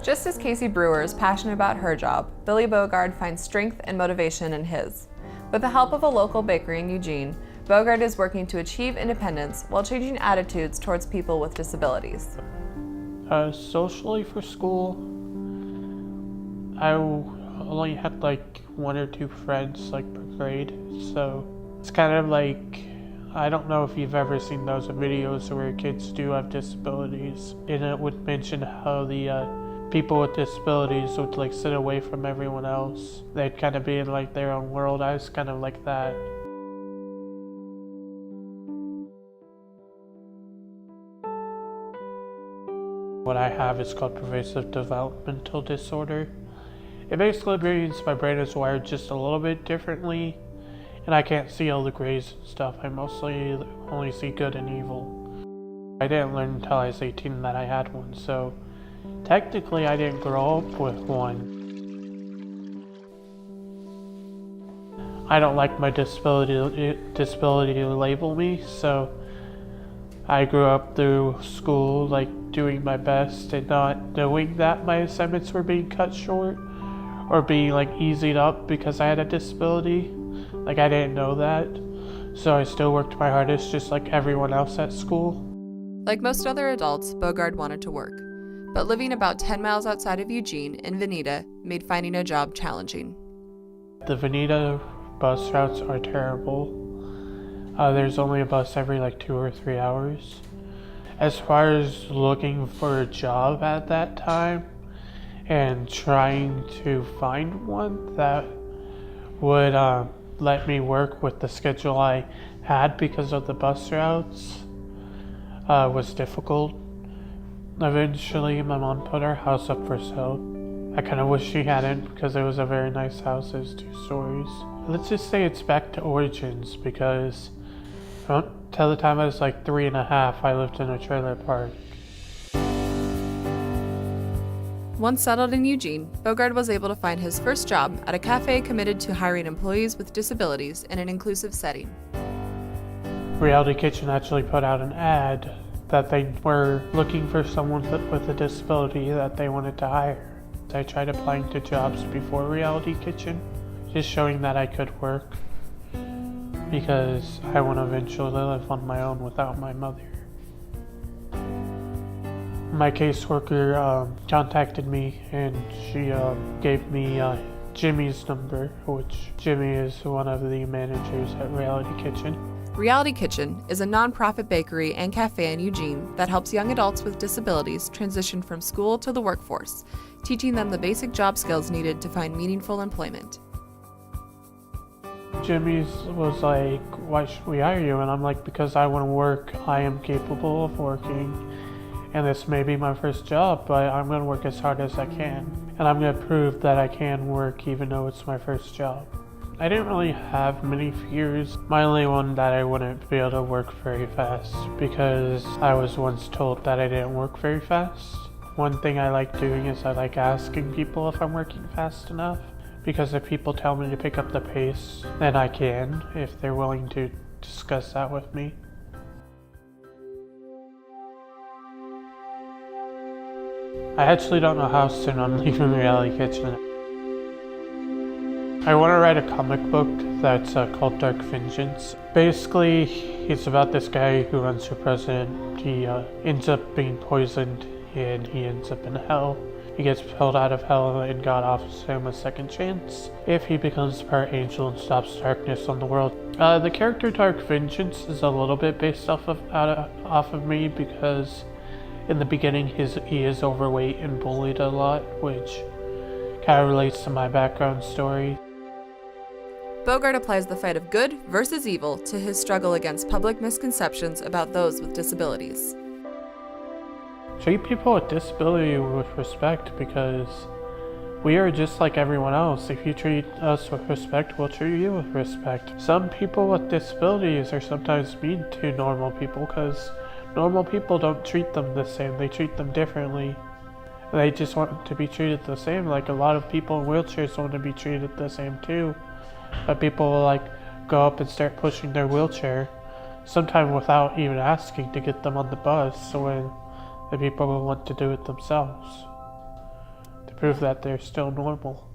Just as Casey Brewer is passionate about her job, Billy Bogard finds strength and motivation in his. With the help of a local bakery in Eugene, Bogard is working to achieve independence while changing attitudes towards people with disabilities. Socially for school, I only had like 1 or 2 friends like per grade, so it's kind of like, I don't know if you've ever seen those videos where kids do have disabilities, and it would mention how the people with disabilities would like sit away from everyone else. They'd kind of be in like their own world. I was kind of like that. What I have is called Pervasive Developmental disorder. It basically means my brain is wired just a little bit differently, and I can't see all the grays and stuff. I mostly only see good and evil. I didn't learn until I was 18 that I had one, so technically I didn't grow up with one. I don't like my disability to label me, so I grew up through school like doing my best and not knowing that my assignments were being cut short or being like eased up because I had a disability. Like, I didn't know that, so I still worked my hardest just like everyone else at school. Like most other adults, Bogard wanted to work, but living about 10 miles outside of Eugene in Veneta made finding a job challenging. The Veneta bus routes are terrible. There's only a bus every like 2 or 3 hours. As far as looking for a job at that time and trying to find one that would let me work with the schedule I had because of the bus routes was difficult. Eventually my mom put our house up for sale. I kind of wish she hadn't because it was a very nice house. It was 2 stories. Let's just say it's back to origins because till the time I was like 3.5, I lived in a trailer park. Once settled in Eugene, Bogard was able to find his first job at a cafe committed to hiring employees with disabilities in an inclusive setting. Reality Kitchen actually put out an ad that they were looking for someone with a disability that they wanted to hire. I tried applying to jobs before Reality Kitchen, just showing that I could work, because I want to eventually live on my own without my mother. My caseworker contacted me and she gave me Jimmy's number, which Jimmy is one of the managers at Reality Kitchen. Reality Kitchen is a nonprofit bakery and cafe in Eugene that helps young adults with disabilities transition from school to the workforce, teaching them the basic job skills needed to find meaningful employment. Jimmy's was like, "Why should we hire you?" And I'm like, "Because I want to work. I am capable of working. And this may be my first job, but I'm going to work as hard as I can. And I'm going to prove that I can work even though it's my first job." I didn't really have many fears. My only one that I wouldn't be able to work very fast, because I was once told that I didn't work very fast. One thing I like doing is I like asking people if I'm working fast enough, because if people tell me to pick up the pace, then I can, if they're willing to discuss that with me. I actually don't know how soon I'm leaving Reality Kitchen. I want to write a comic book that's called Dark Vengeance. Basically, it's about this guy who runs for president. He ends up being poisoned and he ends up in hell. He gets pulled out of hell and God offers him a second chance if he becomes part angel and stops darkness on the world. The character Dark Vengeance is a little bit based off of me, because in the beginning he is overweight and bullied a lot, which kind of relates to my background story. Bogard applies the fight of good versus evil to his struggle against public misconceptions about those with disabilities. Treat people with disability with respect, because we are just like everyone else. If you treat us with respect, we'll treat you with respect. Some people with disabilities are sometimes mean to normal people because normal people don't treat them the same. They treat them differently. They just want to be treated the same. Like, a lot of people in wheelchairs want to be treated the same too. But people will like go up and start pushing their wheelchair, sometimes without even asking, to get them on the bus, when the people will want to do it themselves. prove that they're still normal.